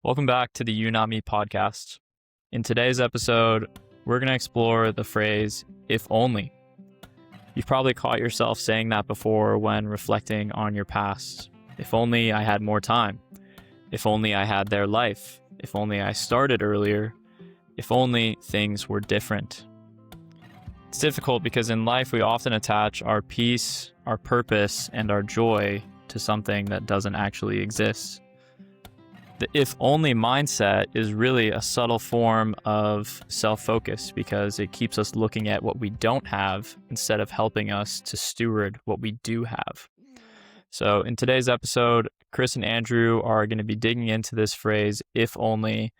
Welcome back to the You Not Me podcast. In today's episode, we're going to explore the phrase, if only. You've probably caught yourself saying that before when reflecting on your past. If only I had more time. If only I had their life. If only I started earlier. If only things were different. It's difficult because in life we often attach our peace, our purpose, and our joy to something that doesn't actually exist. The if only mindset is really a subtle form of self-focus because it keeps us looking at what we don't have instead of helping us to steward what we do have. So in today's episode, Chris and Andrew are going to be digging into this phrase, if only,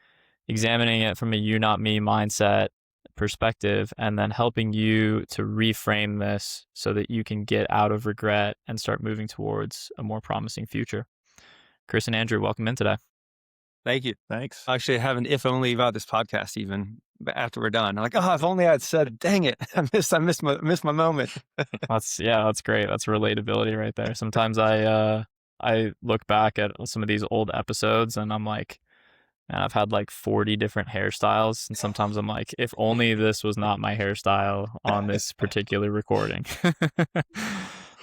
examining it from a you not me mindset perspective, and then helping you to reframe this so that you can get out of regret and start moving towards a more promising future. Chris and Andrew, welcome in today. Thank you. Thanks. Actually, I have an if only about this podcast even after we're done. I'm like, oh, if only I'd said, dang it, I missed my moment. That's great. That's relatability right there. Sometimes I look back at some of these old episodes and I'm like, man, I've had like 40 different hairstyles. And sometimes I'm like, if only this was not my hairstyle on this particular recording.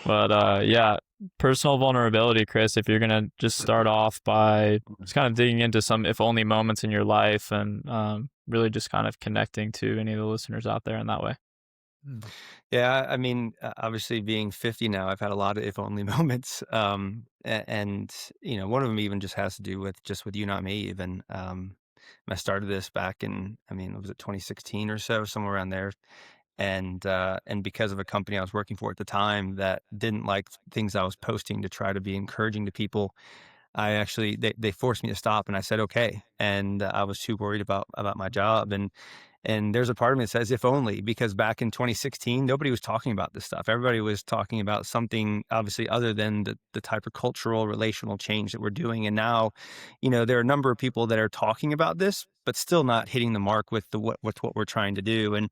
But yeah, personal vulnerability, Chris, if you're going to just start off by just kind of digging into some if only moments in your life and really just kind of connecting to any of the listeners out there in that way. Yeah, I mean, obviously being 50 now, I've had a lot of if only moments. And one of them even just has to do with You Not Me even. I started this back in, was it 2016 or so, somewhere around there. And because of a company I was working for at the time that didn't like things I was posting to try to be encouraging to people, I actually, they forced me to stop, and I said, okay. And I was too worried about my job. And there's a part of me that says, if only, because back in 2016, nobody was talking about this stuff. Everybody was talking about something obviously other than the type of cultural relational change that we're doing. And now, there are a number of people that are talking about this, but still not hitting the mark with what we're trying to do. And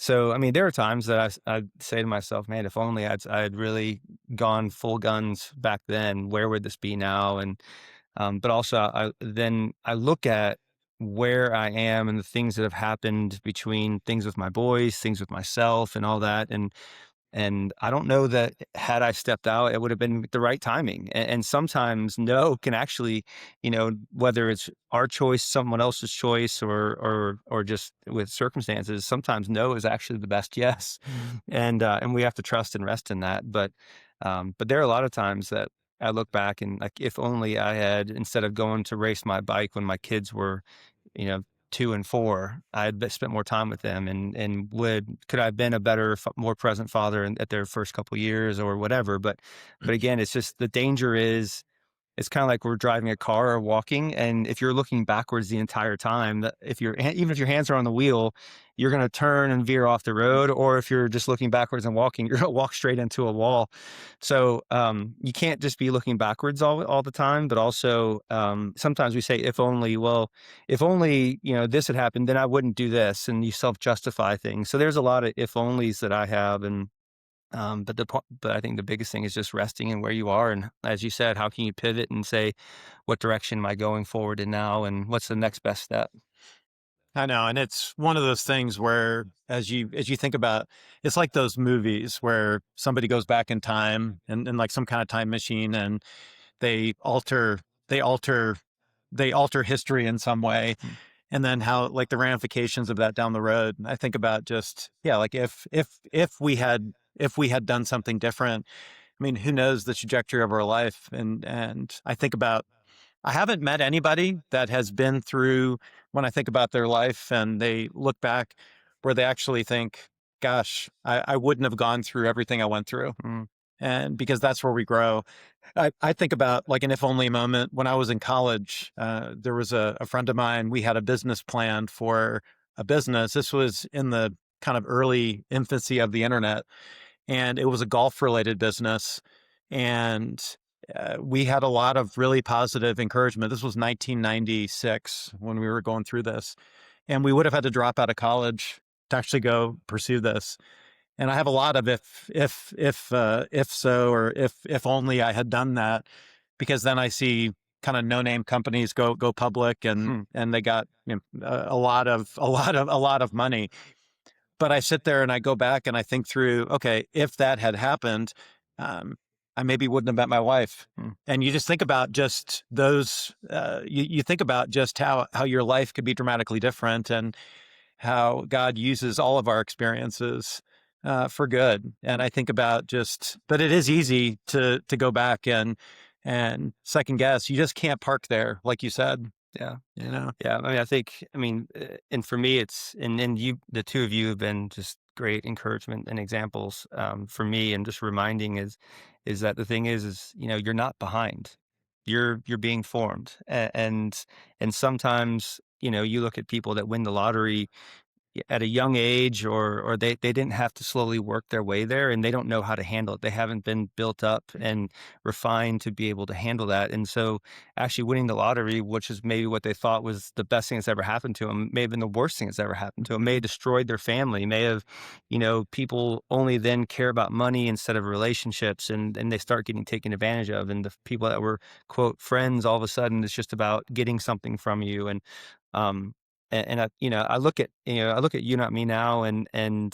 so, there are times that I'd say to myself, man, if only I'd really gone full guns back then, where would this be now? And, but also I look at where I am and the things that have happened between things with my boys, things with myself and all that. And I don't know that had I stepped out, it would have been the right timing. And sometimes no can actually, whether it's our choice, someone else's choice, or just with circumstances, sometimes no is actually the best yes. And we have to trust and rest in that. But there are a lot of times that I look back and like, if only I had, instead of going to race my bike when my kids were, 2 and 4, I'd spent more time with them and could I have been a better, more present father at their first couple of years or whatever. But again, it's just the danger is, it's kind of like we're driving a car or walking. And if you're looking backwards the entire time, even if your hands are on the wheel, you're going to turn and veer off the road. Or if you're just looking backwards and walking, you're going to walk straight into a wall. So you can't just be looking backwards all the time, but also sometimes we say, if only, this had happened, then I wouldn't do this. And you self-justify things. So there's a lot of if onlys that I have. And but I think the biggest thing is just resting in where you are. And as you said, how can you pivot and say, what direction am I going forward in now? And what's the next best step? I know. And it's one of those things where as you think about, it's like those movies where somebody goes back in time and like some kind of time machine and they alter history in some way. And then how like the ramifications of that down the road. I think about just, like if we had done something different, who knows the trajectory of our life? And I think about, I haven't met anybody that has been through, when I think about their life and they look back where they actually think, gosh, I wouldn't have gone through everything I went through. And because that's where we grow. I think about like an if only moment when I was in college. There was a friend of mine, we had a business plan for a business. This was in the kind of early infancy of the internet. And it was a golf related business. And we had a lot of really positive encouragement. This was 1996 when we were going through this. And we would have had to drop out of college to actually go pursue this. And I have a lot of if so, or if only I had done that, because then I see kind of no-name companies go public, and they got a lot of money. But I sit there and I go back and I think through, okay, if that had happened, I maybe wouldn't have met my wife. And you just think about just those, you think about just how your life could be dramatically different, and how God uses all of our experiences for good. And I think about just that it is easy to go back and second guess. You just can't park there, like you said. Yeah. Yeah. I mean, and for me, and you, the two of you have been just great encouragement and examples for me, and just reminding is that the thing is, you're not behind. You're being formed, and sometimes, you look at people that win the lottery at a young age, or they didn't have to slowly work their way there, and they don't know how to handle it. They haven't been built up and refined to be able to handle that. And so actually winning the lottery, which is maybe what they thought was the best thing that's ever happened to them, may have been the worst thing that's ever happened to them, may have destroyed their family, may have, people only then care about money instead of relationships, and they start getting taken advantage of. And the people that were, quote, friends, all of a sudden it's just about getting something from you. Um, and I look at, You Not Me now, um, and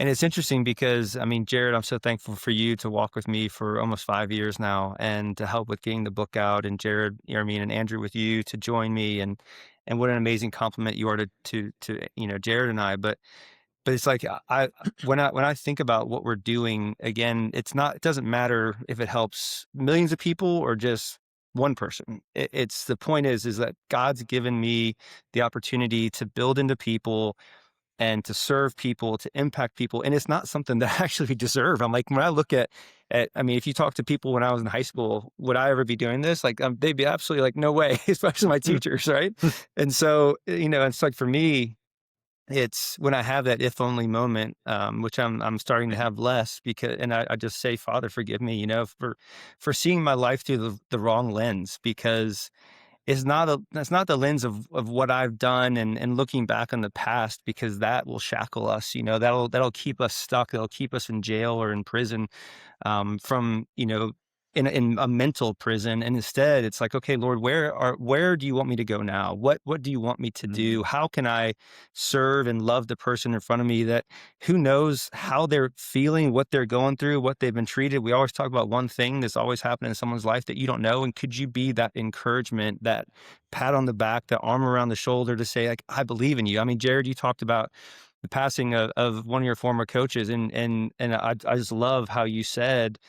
it's interesting because, I mean, Jared, I'm so thankful for you to walk with me for almost 5 years now, and to help with getting the book out, and Jared, and Andrew with you to join me, and what an amazing compliment you are to Jared and I. But it's like, when I think about what we're doing, again, it doesn't matter if it helps millions of people or just one person. It's the point is that God's given me the opportunity to build into people and to serve people, to impact people. And it's not something that I actually deserve. I'm like, when I look I mean, if you talk to people when I was in high school, would I ever be doing this? Like, they'd be absolutely like, no way, especially my teachers. Right. And so, it's like, for me, it's when I have that if only moment, which I'm starting to have less, and I just say, Father, forgive me, for seeing my life through the wrong lens, because that's not the lens of what I've done, and looking back on the past, because that will shackle us, that'll keep us stuck. That'll keep us in jail or in prison, from, in a mental prison. And instead it's like, okay, Lord, where do you want me to go now? What do you want me to do? How can I serve and love the person in front of me, that who knows how they're feeling, what they're going through, what they've been treated? We always talk about one thing that's always happened in someone's life that you don't know. And could you be that encouragement, that pat on the back, the arm around the shoulder, to say, like, I believe in you? I mean, Jared, you talked about the passing of one of your former coaches, and I just love how you said,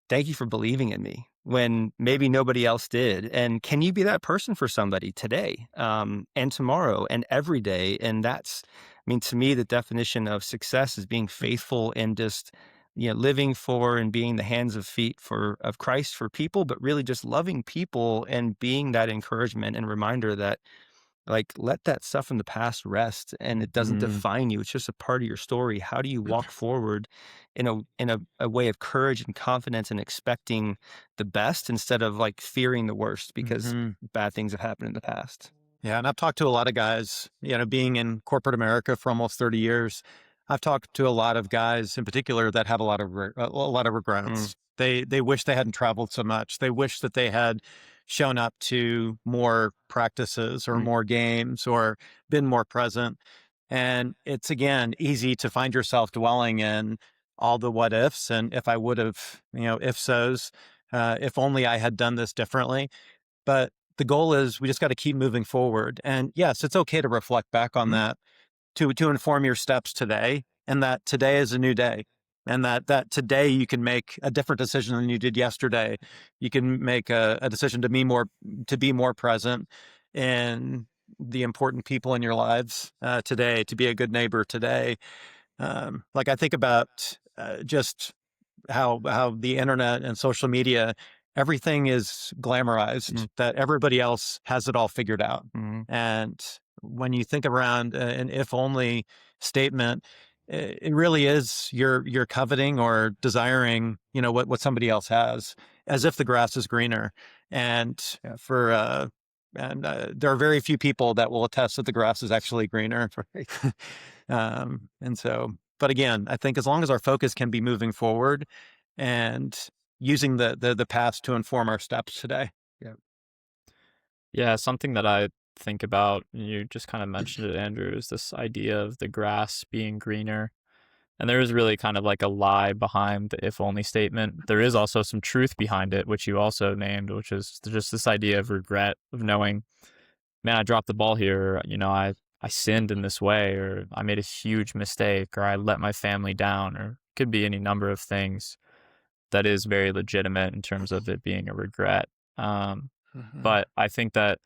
thank you for believing in me when maybe nobody else did. And can you be that person for somebody today, and tomorrow, and every day? And that's, I mean, to me, the definition of success is being faithful, and just, living for and being the hands and feet of Christ for people, but really just loving people and being that encouragement and reminder that, like, let that stuff in the past rest, and it doesn't define you. It's just a part of your story. How do you walk forward in a way of courage and confidence, and expecting the best instead of, like, fearing the worst because bad things have happened in the past? Yeah, and I've talked to a lot of guys, being in corporate America for almost 30 years. I've talked to a lot of guys in particular that have a lot of regrets. They wish they hadn't traveled so much. They wish that they had shown up to more practices or more games, or been more present. And it's, again, easy to find yourself dwelling in all the what ifs, and if I would have, if so's, if only I had done this differently. But the goal is, we just got to keep moving forward. And yes, it's okay to reflect back on that, to inform your steps today, and that today is a new day. And that today you can make a different decision than you did yesterday. You can make a decision to be more present in the important people in your lives today, to be a good neighbor today. Like, I think about just how the internet and social media, everything is glamorized, that everybody else has it all figured out. And when you think around an if only statement, it really is, you're coveting or desiring, what somebody else has, as if the grass is greener. And there are very few people that will attest that the grass is actually greener. And so, but again, I think as long as our focus can be moving forward, and using the past to inform our steps today. Yeah, something that I think about, and you just kind of mentioned it, Andrew, is this idea of the grass being greener. And there is really kind of like a lie behind the if only statement. There is also some truth behind it, which you also named, which is just this idea of regret, of knowing, man, I dropped the ball here. Or, I sinned in this way, or I made a huge mistake, or I let my family down, or it could be any number of things that is very legitimate in terms of it being a regret. But I think that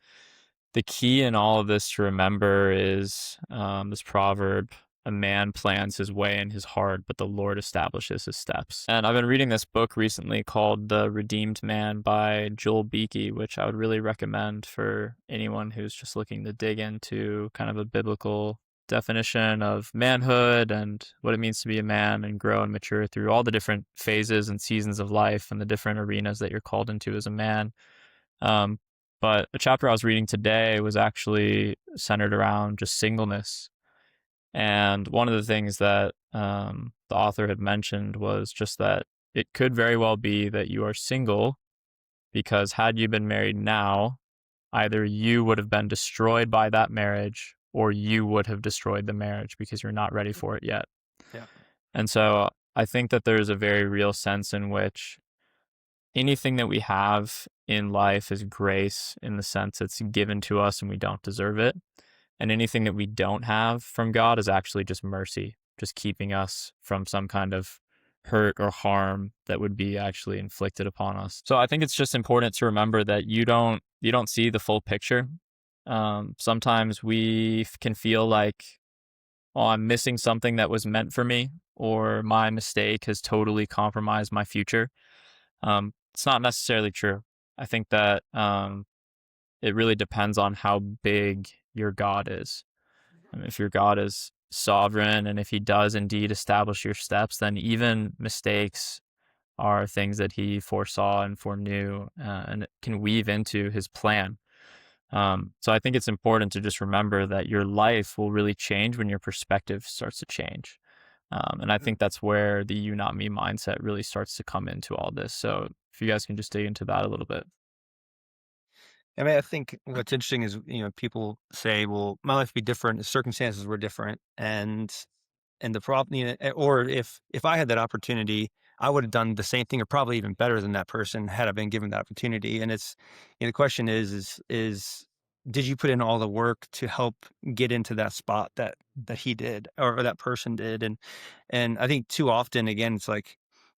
the key in all of this to remember is this proverb: a man plans his way in his heart, but the Lord establishes his steps. And I've been reading this book recently called The Redeemed Man by Joel Beakey, which I would really recommend for anyone who's just looking to dig into kind of a biblical definition of manhood and what it means to be a man and grow and mature through all the different phases and seasons of life and the different arenas that you're called into as a man. But the chapter I was reading today was actually centered around just singleness. And one of the things that the author had mentioned was just that it could very well be that you are single because had you been married now, either you would have been destroyed by that marriage or you would have destroyed the marriage because you're not ready for it yet. Yeah. And so I think that there's a very real sense in which anything that we have in life is grace, in the sense it's given to us and we don't deserve it. And anything that we don't have from God is actually just mercy, just keeping us from some kind of hurt or harm that would be actually inflicted upon us. So I think it's just important to remember that you don't see the full picture. Sometimes we can feel like, oh, I'm missing something that was meant for me, or my mistake has totally compromised my future. It's not necessarily true. I think that it really depends on how big your God is. I mean, if your God is sovereign and if he does indeed establish your steps, then even mistakes are things that he foresaw and foreknew and can weave into his plan. So I think it's important to just remember that your life will really change when your perspective starts to change. And I think that's where the you, not me mindset really starts to come into all this. So if you guys can just dig into that a little bit. I mean, I think what's interesting is, people say, well, my life would be different, the circumstances were different. And the problem, or if I had that opportunity, I would have done the same thing or probably even better than that person had I been given that opportunity. And it's, the question is, did you put in all the work to help get into that spot that he did or that person did? And I think too often, again, it's like,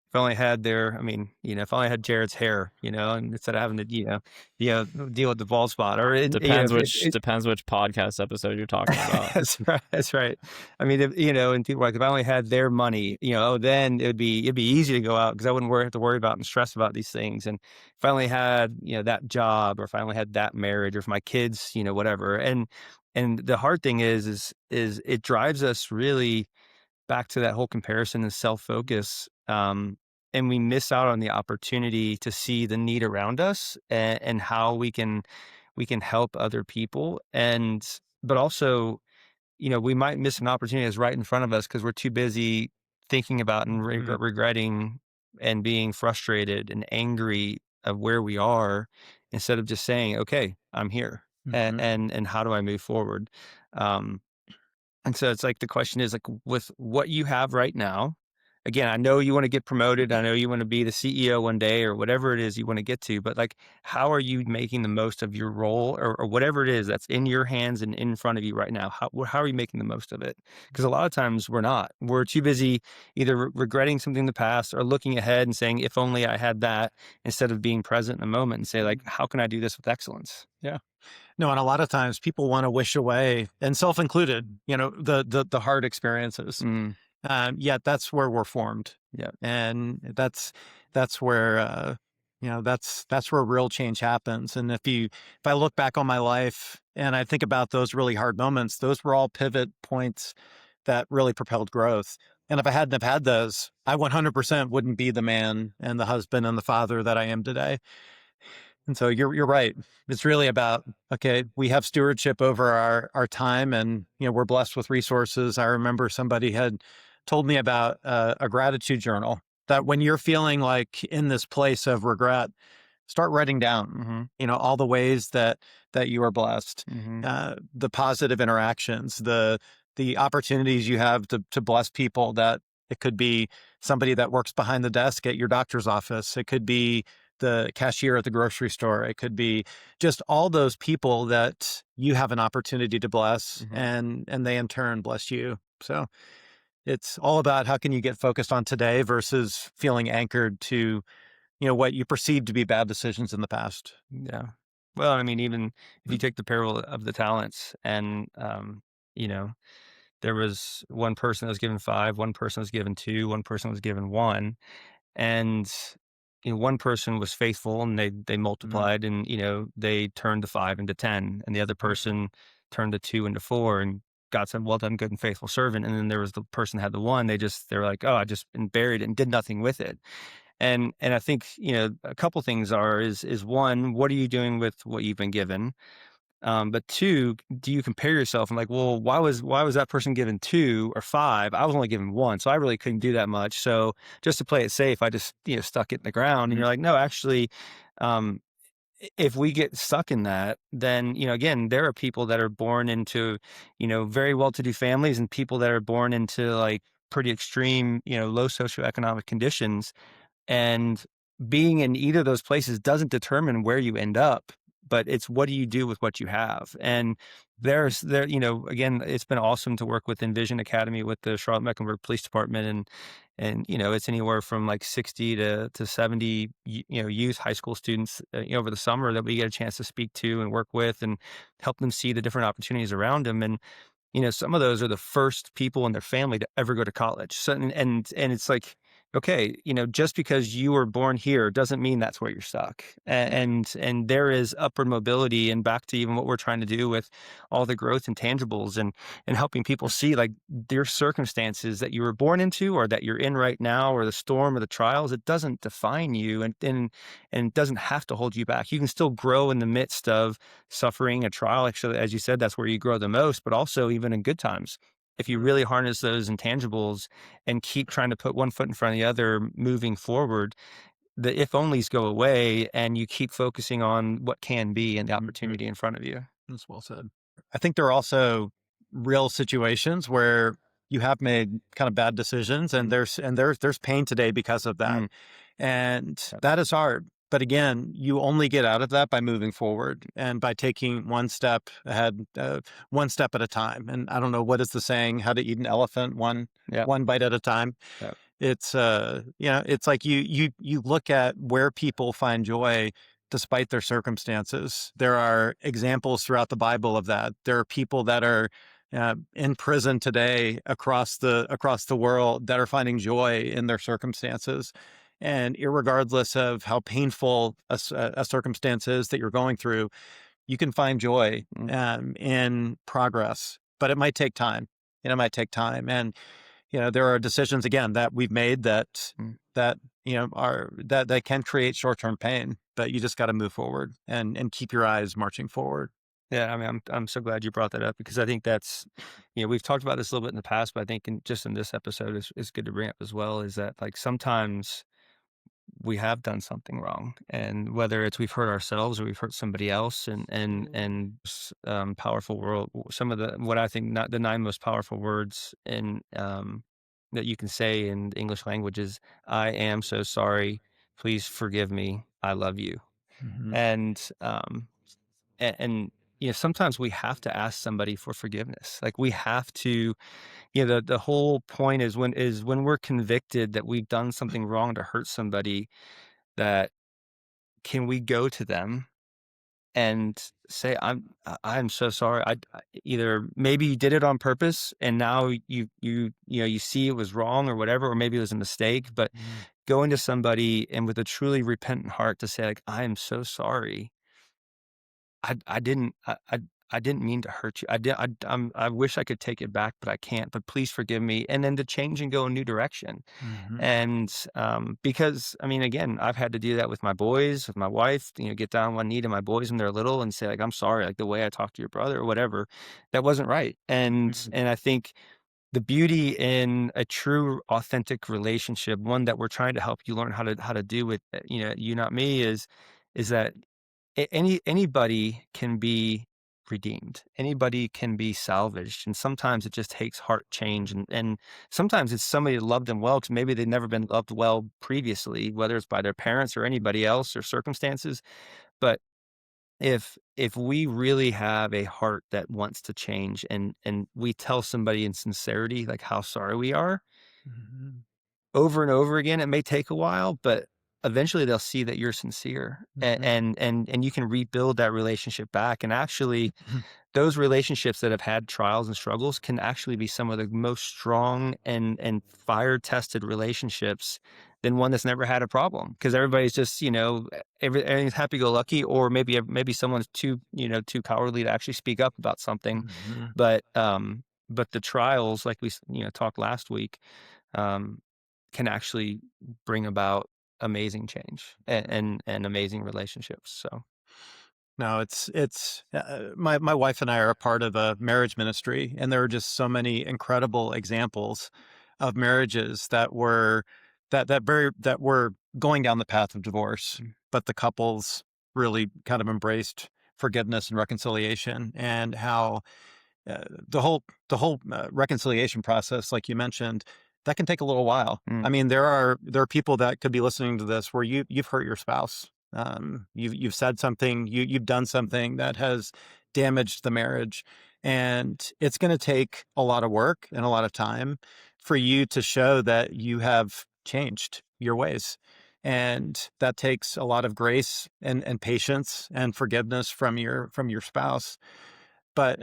if I only had if I only had Jared's hair, and instead of having to, deal with the bald spot or, Depends which podcast episode you're talking about. That's right. That's right. I mean, and people are like, if I only had their money, then it'd be easy to go out because I wouldn't have to worry about and stress about these things. And if I only had, that job, or if I only had that marriage, or if my kids, whatever. And the hard thing is it drives us really back to that whole comparison and self-focus. And we miss out on the opportunity to see the need around us and how we can help other people. But also, we might miss an opportunity that's right in front of us because we're too busy thinking about and regretting and being frustrated and angry of where we are, instead of just saying, okay, I'm here. And how do I move forward? And so it's like, the question is like, with what you have right now, again, I know you want to get promoted. I know you want to be the CEO one day or whatever it is you want to get to, but like, how are you making the most of your role or whatever it is that's in your hands and in front of you right now? How are you making the most of it? Because a lot of times we're not. We're too busy either regretting something in the past or looking ahead and saying, if only I had that, instead of being present in the moment and say, like, how can I do this with excellence? Yeah. No, and a lot of times people want to wish away, and self included, the hard experiences. Yet that's where we're formed. Yeah. And that's where that's where real change happens. And if I look back on my life and I think about those really hard moments, those were all pivot points that really propelled growth. And if I hadn't have had those, I 100% wouldn't be the man and the husband and the father that I am today. And so you're right. It's really about, okay, we have stewardship over our time, and we're blessed with resources. I remember somebody had told me about a gratitude journal, that when you're feeling like in this place of regret, start writing down, all the ways that you are blessed, the positive interactions, the opportunities you have to bless people. That it could be somebody that works behind the desk at your doctor's office. It could be the cashier at the grocery store. It could be just all those people that you have an opportunity to bless, and they in turn bless you. So it's all about how can you get focused on today versus feeling anchored to what you perceive to be bad decisions in the past. Yeah. Well, I mean, even if you take the parable of the talents, and you know, there was one person that was given 5, one person was given 2, one person was given 1, and one person was faithful and they multiplied, and they turned the 5 into 10, and the other person turned the 2 into 4, and God said, "Well done, good and faithful servant." And then there was the person that had the 1. They were like, "Oh, I just buried it and did nothing with it." And I think, a couple things is one, what are you doing with what you've been given? But 2, do you compare yourself and like, well, why was that person given 2 or 5? I was only given 1, so I really couldn't do that much. So just to play it safe, I just stuck it in the ground. And you're like, no, actually, um, if we get stuck in that, then again, there are people that are born into very well-to-do families, and people that are born into like pretty extreme low socioeconomic conditions, and being in either of those places doesn't determine where you end up, but it's what do you do with what you have. And again, it's been awesome to work with Envision Academy with the Charlotte Mecklenburg Police Department, and it's anywhere from like 60 to 70 youth, high school students over the summer that we get a chance to speak to and work with and help them see the different opportunities around them. And some of those are the first people in their family to ever go to college. So, and it's like, okay, just because you were born here doesn't mean that's where you're stuck. And there is upward mobility, and back to even what we're trying to do with all the growth and tangibles, and helping people see like their circumstances that you were born into or that you're in right now, or the storm or the trials, it doesn't define you, and it doesn't have to hold you back. You can still grow in the midst of suffering, a trial. Actually, as you said, that's where you grow the most, but also even in good times. If you really harness those intangibles and keep trying to put one foot in front of the other, moving forward, the if onlys go away, and you keep focusing on what can be and the opportunity in front of you. That's well said. I think there are also real situations where you have made kind of bad decisions, and there's pain today because of that. And that is hard. But again, you only get out of that by moving forward and by taking one step ahead, one step at a time. And I don't know, what is the saying, how to eat an elephant, one bite at a time. Yep. It's it's like you look at where people find joy despite their circumstances. There are examples throughout the Bible of that. There are people that are in prison today across the world that are finding joy in their circumstances. And irregardless of how painful a circumstance is that you're going through, you can find joy in progress. But it might take time. It might take time. And there are decisions again that we've made that that can create short-term pain, but you just got to move forward and keep your eyes marching forward. Yeah, I mean, I'm so glad you brought that up, because I think that's, we've talked about this a little bit in the past, but I think just in this episode is good to bring up as well, is that like sometimes we have done something wrong, and whether it's we've hurt ourselves or we've hurt somebody else, and powerful world, some of what I think, not the 9 most powerful words in that you can say in the English language is, "I am so sorry, please forgive me, I love you." And sometimes we have to ask somebody for forgiveness. Like we have to, the whole point is when we're convicted that we've done something wrong to hurt somebody, that can we go to them and say, I'm so sorry. Either maybe you did it on purpose and now you see it was wrong or whatever, or maybe it was a mistake, but going to somebody and with a truly repentant heart to say like, I am so sorry. I didn't mean to hurt you. I wish I could take it back, but I can't. But please forgive me. And then to change and go a new direction. And because I mean, again, I've had to do that with my boys, with my wife. Get down on one knee to my boys when they're little and say like, "I'm sorry, like the way I talked to your brother or whatever, that wasn't right." And I think the beauty in a true, authentic relationship, one that we're trying to help you learn how to do with, you, not me, is that anybody can be redeemed. Anybody can be salvaged, and sometimes it just takes heart change, and sometimes it's somebody that loved them well because maybe they've never been loved well previously, whether it's by their parents or anybody else or circumstances. But if we really have a heart that wants to change, and we tell somebody in sincerity like how sorry we are Mhm. over and over again, it may take a while, but eventually they'll see that you're sincere, and Mhm. and you can rebuild that relationship back. And actually, those relationships that have had trials and struggles can actually be some of the most strong and fire tested relationships than one that's never had a problem, because everybody's just, everything's happy go lucky, or maybe someone's too cowardly to actually speak up about something. Mhm. But the trials, like we talked last week, um can actually bring about amazing change and amazing relationships. So No, it's my wife and I are a part of a marriage ministry, and there are just so many incredible examples of marriages that were going down the path of divorce, mm, but the couples really kind of embraced forgiveness and reconciliation, and how the whole reconciliation process, like you mentioned, that can take a little while. mm, I mean, there are people that could be listening to this where you've hurt your spouse. You've said something, you've done something that has damaged the marriage, and it's going to take a lot of work and a lot of time for you to show that you have changed your ways. And that takes a lot of grace and patience and forgiveness from your spouse, but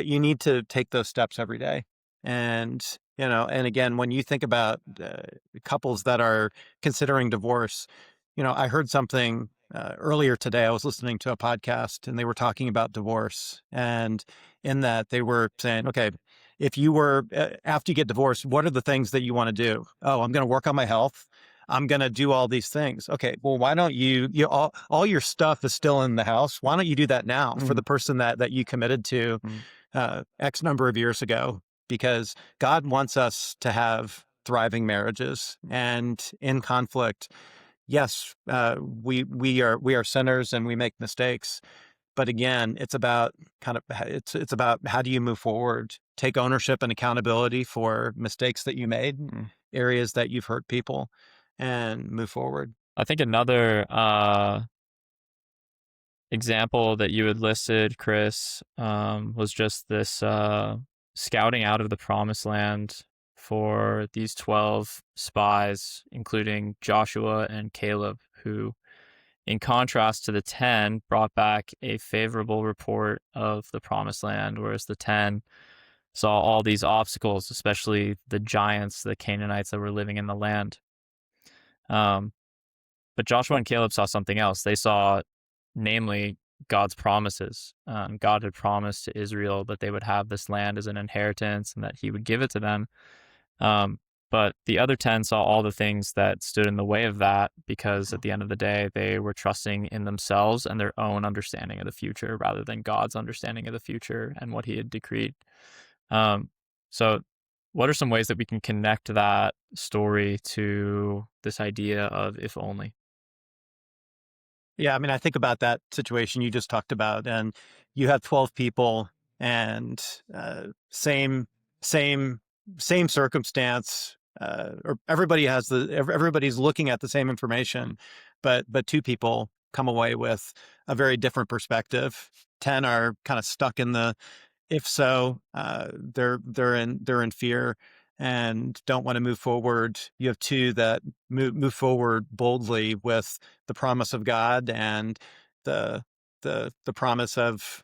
you need to take those steps every day. And, and again, when you think about couples that are considering divorce, I heard something earlier today. I was listening to a podcast and they were talking about divorce. And in that, they were saying, okay, if you were, after you get divorced, what are the things that you want to do? Oh, I'm going to work on my health. I'm going to do all these things. Okay, well, why don't all your stuff is still in the house. Why don't you do that now for mm, the person that you committed to mm, X number of years ago? Because God wants us to have thriving marriages, and in conflict, yes, we are sinners and we make mistakes. But again, it's about it's about how do you move forward, take ownership and accountability for mistakes that you made, mm. areas that you've hurt people, and move forward. I think another example that you had listed, Chris, was just this scouting out of the promised land for these 12 spies, including Joshua and Caleb, who, in contrast to the 10, brought back a favorable report of the promised land, whereas the 10 saw all these obstacles, especially the giants, the Canaanites that were living in the land. Um, but Joshua and Caleb saw something else. They saw, namely, God's promises. God had promised to Israel that they would have this land as an inheritance and that he would give it to them. Um, but the other 10 saw all the things that stood in the way of that, because at the end of the day, they were trusting in themselves and their own understanding of the future rather than God's understanding of the future and what he had decreed. Um, so, what are some ways that we can connect that story to this idea of if only? Yeah, I mean, I think about that situation you just talked about, and you have 12 people, and same, same, same circumstance, or everybody's looking at the same information, but two people come away with a very different perspective. 10 are kind of stuck in the if so, they're in fear and don't want to move forward. You have two that move forward boldly with the promise of God and the the promise of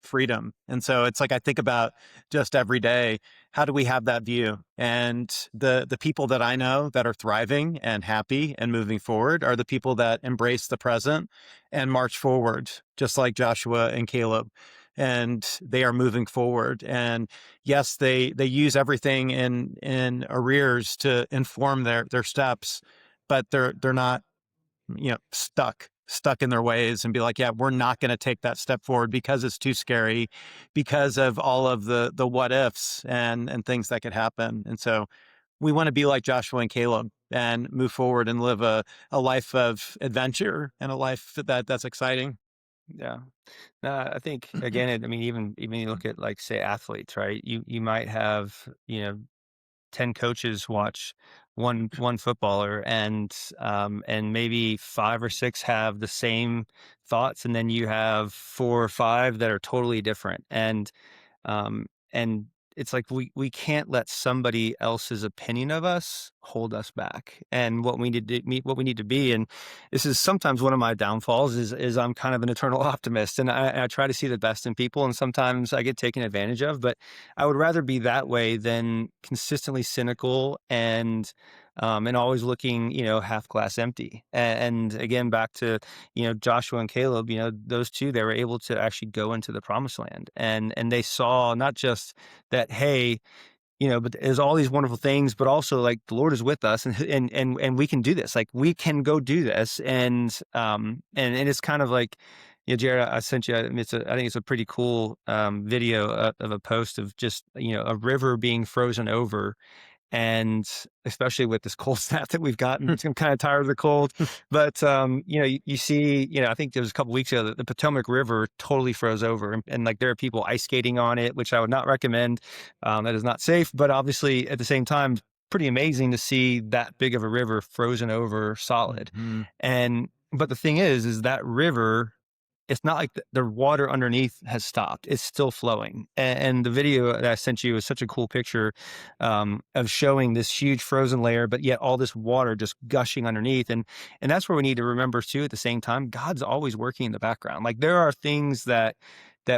freedom. And so it's like I think about just every day, how do we have that view? And the people that I know that are thriving and happy and moving forward are the people that embrace the present and march forward, just like Joshua and Caleb, and they are moving forward. And yes, they use everything in arrears to inform their steps, but they're not stuck stuck in their ways and be like, yeah, we're not going to take that step forward because it's too scary, because of all of the what ifs and things that could happen. And so we want to be like Joshua and Caleb and move forward and live a life of adventure and a life that's exciting. Yeah. No, I think again, I mean, even you look at like say athletes, right? You might have 10 coaches watch one footballer, and maybe 5 or 6 have the same thoughts, and then you have 4 or 5 that are totally different. And it's like we can't let somebody else's opinion of us hold us back and what we need to meet what we need to be. And this is sometimes one of my downfalls is I'm kind of an eternal optimist, and I try to see the best in people, and sometimes I get taken advantage of, but I would rather be that way than consistently cynical and always looking, half glass empty. And again, back to, Joshua and Caleb, those two, they were able to actually go into the promised land, and they saw not just that, hey, but there's all these wonderful things, but also like the Lord is with us, and we can do this. Like we can go do this. And it's kind of like, Jared, I sent you, I mean, I think it's a pretty cool video of a post of just, a river being frozen over. And especially with this cold snap that we've gotten, I'm kind of tired of the cold. But you see, I think there was a couple weeks ago that the Potomac River totally froze over, and like there are people ice skating on it, which I would not recommend. That is not safe. But obviously, at the same time, pretty amazing to see that big of a river frozen over solid. Mm-hmm. But the thing is that river, it's not like the water underneath has stopped. It's still flowing. And the video that I sent you is such a cool picture of showing this huge frozen layer, but yet all this water just gushing underneath. And that's where we need to remember too, at the same time, God's always working in the background. Like there are things that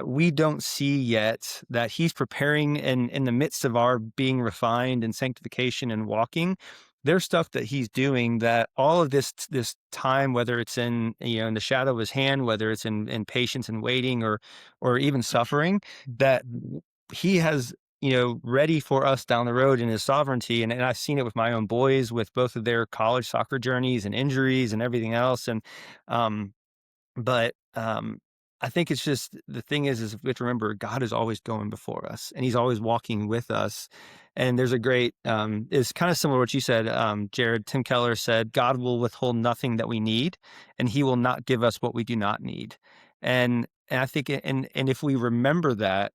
we don't see yet that he's preparing in the midst of our being refined and sanctification and walking. There's stuff that he's doing that all of this time, whether it's in in the shadow of his hand, whether it's in patience and waiting, or even suffering, that he has ready for us down the road in his sovereignty. And I've seen it with my own boys, with both of their college soccer journeys and injuries and everything else. And but I think it's just the thing is we have to remember God is always going before us, and he's always walking with us. And there's a great, it's kind of similar to what you said, Jared. Tim Keller said, God will withhold nothing that we need, and he will not give us what we do not need. And I think, and if we remember that,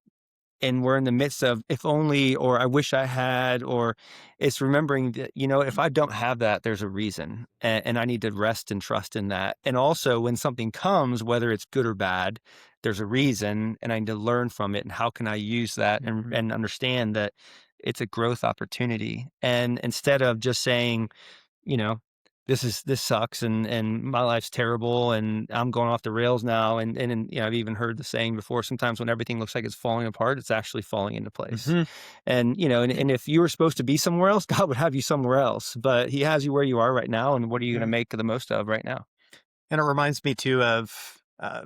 and we're in the midst of if only, or I wish I had, or it's remembering that, if I don't have that, there's a reason, and I need to rest and trust in that. And also when something comes, whether it's good or bad, there's a reason, and I need to learn from it. And how can I use that and understand that it's a growth opportunity? And instead of just saying, you know, this sucks and my life's terrible and I'm going off the rails now. And I've even heard the saying before, sometimes when everything looks like it's falling apart, it's actually falling into place. Mm-hmm. And if you were supposed to be somewhere else, God would have you somewhere else, but he has you where you are right now. And what are you going to make the most of right now? And it reminds me too of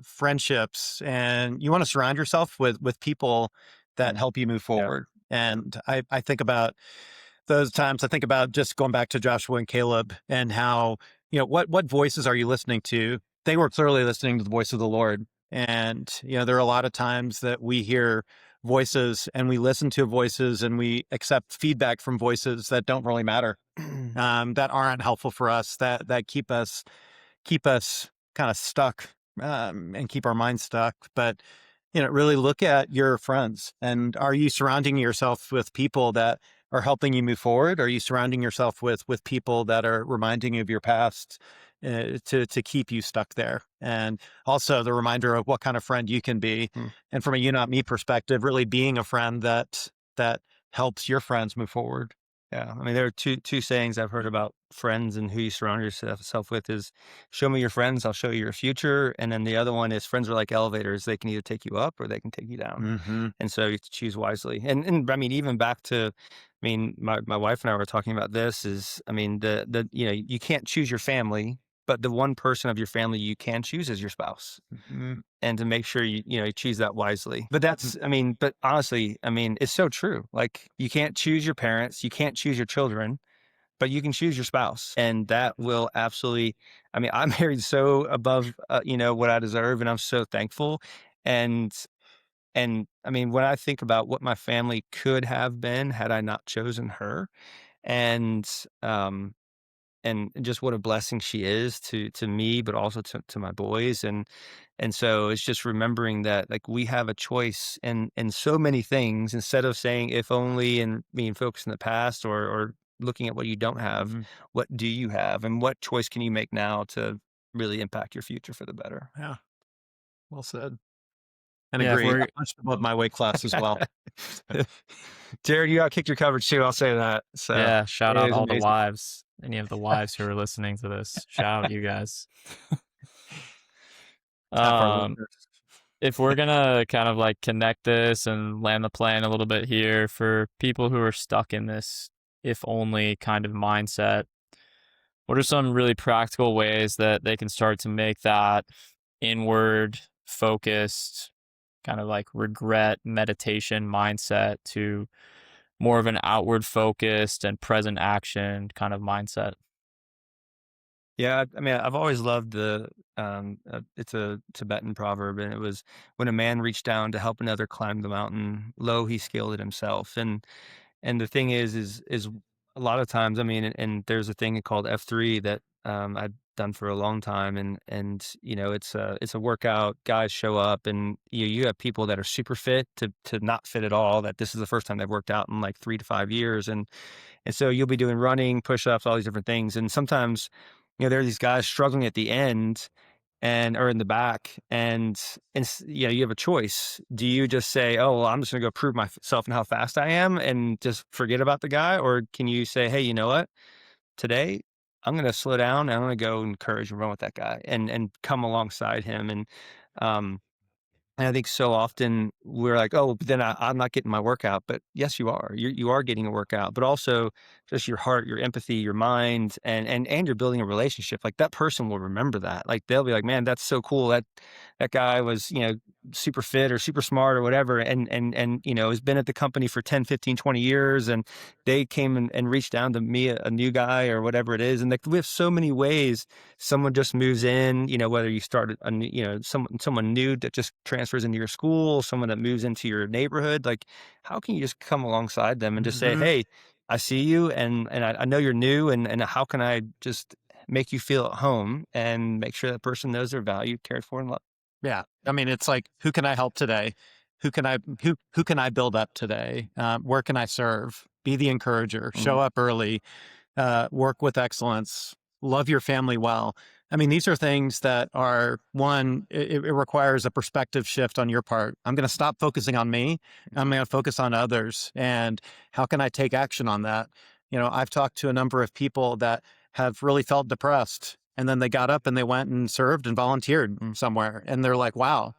friendships, and you want to surround yourself with people that help you move forward. Yeah. And I think about those times. I think about just going back to Joshua and Caleb and how, what voices are you listening to? They were clearly listening to the voice of the Lord. And, there are a lot of times that we hear voices and we listen to voices and we accept feedback from voices that don't really matter, that aren't helpful for us, that keep us kind of stuck, and keep our minds stuck. But, really look at your friends, and are you surrounding yourself with people that are helping you move forward? Are you surrounding yourself with people that are reminding you of your past, to keep you stuck there? And also the reminder of what kind of friend you can be. And from a you not me perspective, really being a friend that helps your friends move forward. Yeah. I mean, there are two sayings I've heard about friends and who you surround yourself with is show me your friends, I'll show you your future. And then the other one is friends are like elevators. They can either take you up or they can take you down. Mm-hmm. And so you have to choose wisely. And I mean, even back to, my wife and I were talking about this is, you can't choose your family, but the one person of your family you can choose is your spouse. Mm-hmm. And to make sure you choose that wisely. But that's, but honestly, it's so true. Like you can't choose your parents, you can't choose your children, but you can choose your spouse, and that will absolutely, I mean, I'm married so above, what I deserve, and I'm so thankful. And, I mean, when I think about what my family could have been had I not chosen her, and, um, and just what a blessing she is to me, but also to my boys. And so it's just remembering that, like, we have a choice in so many things, instead of saying if only and being focused in the past, or looking at what you don't have. Mm-hmm. What do you have, and what choice can you make now to really impact your future for the better? Yeah. Well said. And Yeah, if agree. I we're punched above my weight class as well. Jared, you kicked your coverage too. I'll say that. So yeah, shout it out is all the amazing. wives. Any of the wives who are listening to this, shout out you guys. Tap our Um, listeners. if we're gonna kind of like connect this and land the plane a little bit here for people who are stuck in this if only kind of mindset, what are some really practical ways that they can start to make that inward focused kind of like regret meditation mindset to more of an outward focused and present action kind of mindset? Yeah, I mean, I've always loved it's a Tibetan proverb, and it was, when a man reached down to help another climb the mountain, lo, he scaled it himself. And the thing is a lot of times, I mean, and there's a thing called F3 that I've done for a long time, and it's a workout. Guys show up, and you have people that are super fit to not fit at all. That this is the first time they've worked out in like 3 to 5 years, and so you'll be doing running, push-ups, all these different things. And sometimes, there are these guys struggling at the end and or in the back, and you have a choice. Do you just say, "Oh, well, I'm just gonna go prove myself and how fast I am," and just forget about the guy? Or can you say, "Hey, you know what? Today I'm gonna slow down and I'm gonna go encourage and run with that guy and come alongside him." And I think so often we're like, "Oh, but then I'm not getting my workout." But yes, you are. You are getting a workout, but also just your heart, your empathy, your mind, and you're building a relationship. Like, that person will remember that. Like, they'll be like, "Man, that's so cool. That guy was, super fit or super smart or whatever, and has been at the company for 10, 15, 20 years, and they came and reached down to me, a new guy or whatever it is." And like, we have so many ways. Someone just moves in, whether you start a new, someone new that just transfers into your school, someone that moves into your neighborhood. Like, how can you just come alongside them and just say, Mhm. "Hey, I see you, and I know you're new, and how can I just make you feel at home and make sure that person knows they're valued, cared for, and loved?" Yeah. I mean, it's like, who can I help today? Who can I build up today? Where can I serve? Be the encourager. Mhm. Show up early. Work with excellence. Love your family well. I mean, these are things that are, one, it requires a perspective shift on your part. I'm going to stop focusing on me. I'm going to focus on others. And how can I take action on that? I've talked to a number of people that have really felt depressed, and then they got up and they went and served and volunteered somewhere. And they're like, wow,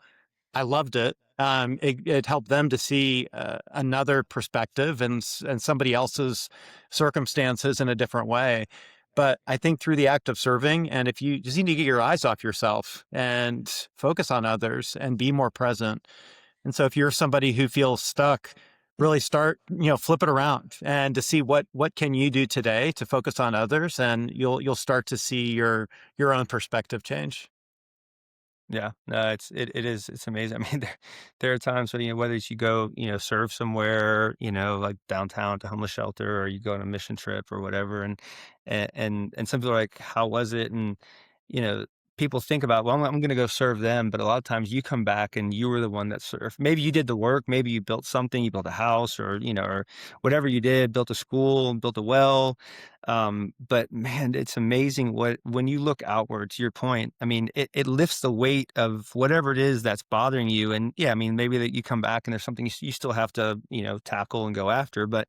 I loved it. It helped them to see another perspective and somebody else's circumstances in a different way. But I think through the act of serving, and if you just need to get your eyes off yourself and focus on others and be more present. And so if you're somebody who feels stuck, really start, flip it around and to see what can you do today to focus on others, and you'll start to see your own perspective change. Yeah, no, it's amazing. I mean, there are times when, whether it's you go, serve somewhere, like downtown to homeless shelter, or you go on a mission trip or whatever, and some people are like, "How was it?" And you know, people think about, well, I'm going to go serve them, but a lot of times you come back and you were the one that served. Maybe you did the work, maybe you built something, you built a house, or or whatever you did, built a school, built a well. But man, it's amazing what, when you look outward, to your point, I mean, it lifts the weight of whatever it is that's bothering you. And yeah, I mean, maybe that you come back and there's something you still have to, tackle and go after, but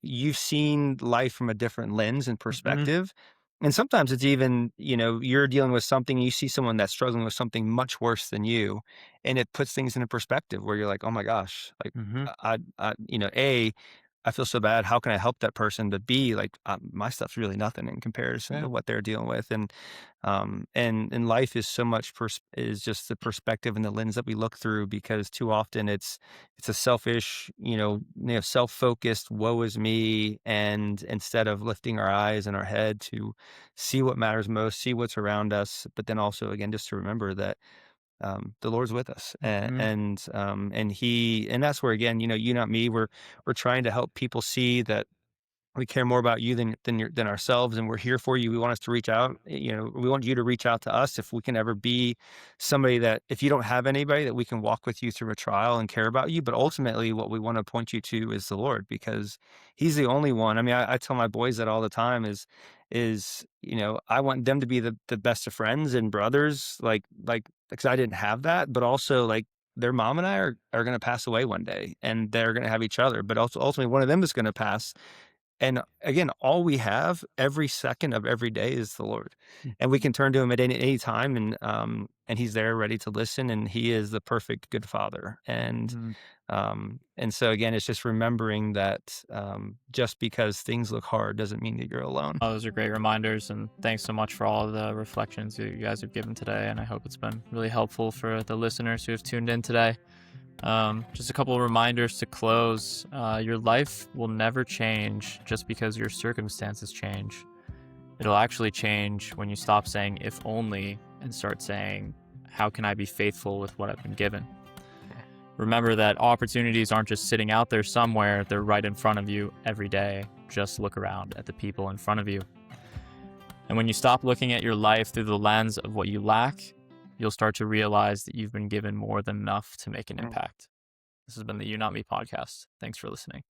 you've seen life from a different lens and Hmm. perspective. And sometimes it's even, you're dealing with something, you see someone that's struggling with something much worse than you, and it puts things into perspective where you're like, oh my gosh, like, Hmm. A, I feel so bad. How can I help that person? But B, like my stuff's really nothing in comparison to what they're dealing with. And life is so much is just the perspective and the lens that we look through, because too often it's a selfish, self-focused, woe is me. And instead of lifting our eyes and our head to see what matters most, see what's around us, but then also again, just to remember that the Lord's with us, and that's where again, you not me, we're trying to help people see that we care more about you than ourselves, and we're here for you. We want us to reach out. We want you to reach out to us if we can ever be somebody that, if you don't have anybody, that we can walk with you through a trial and care about you. But ultimately, what we want to point you to is the Lord, because He's the only one. I mean, I tell my boys that all the time. I want them to be the best of friends and brothers, because I didn't have that, but also like their mom and I are going to pass away one day, and they're going to have each other, but also ultimately one of them is going to pass. And again, all we have every second of every day is the Lord, and we can turn to Him at any time, and He's there ready to listen, and He is the perfect good Father. And so again, it's just remembering that just because things look hard doesn't mean that you're alone. Oh, those are great reminders, and thanks so much for all the reflections that you guys have given today. And I hope it's been really helpful for the listeners who have tuned in today. Just a couple of reminders to close. Your life will never change just because your circumstances change. It'll actually change when you stop saying "if only" and start saying, "how can I be faithful with what I've been given?" Remember that opportunities aren't just sitting out there somewhere, they're right in front of you every day. Just look around at the people in front of you. And when you stop looking at your life through the lens of what you lack, you'll start to realize that you've been given more than enough to make an impact. This has been the You Not Me podcast. Thanks for listening.